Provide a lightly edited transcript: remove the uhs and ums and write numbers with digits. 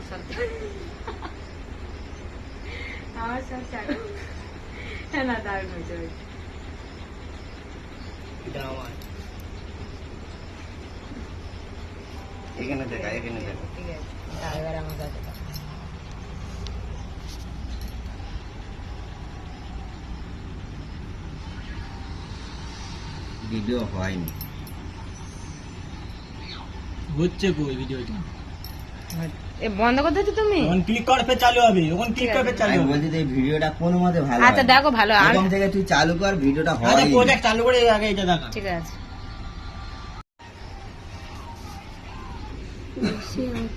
সব আমার সব চাকা হ্যাঁ না দারুণ হয়েছে এখানে দেখা এখানে দেখা ঠিক আছে এবার আমার কাছে ভিডিও হয়নি হচ্ছে কই ভিডিওটা এ বন্ধ করতে তো তুমি ওখানে ক্লিক করে ফের চালু হবে ওখানে ক্লিক করে ফের চালু আমি হবে বলছি যে এই ভিডিওটা কোন মতে ভালো আচ্ছা হয়। দেখো ভালো প্রথম থেকে তুই চালু কর ভিডিওটা আচ্ছা হয় প্রজেক্ট চালু করে আগে এটা দেখা ঠিক আছে বেশি আমার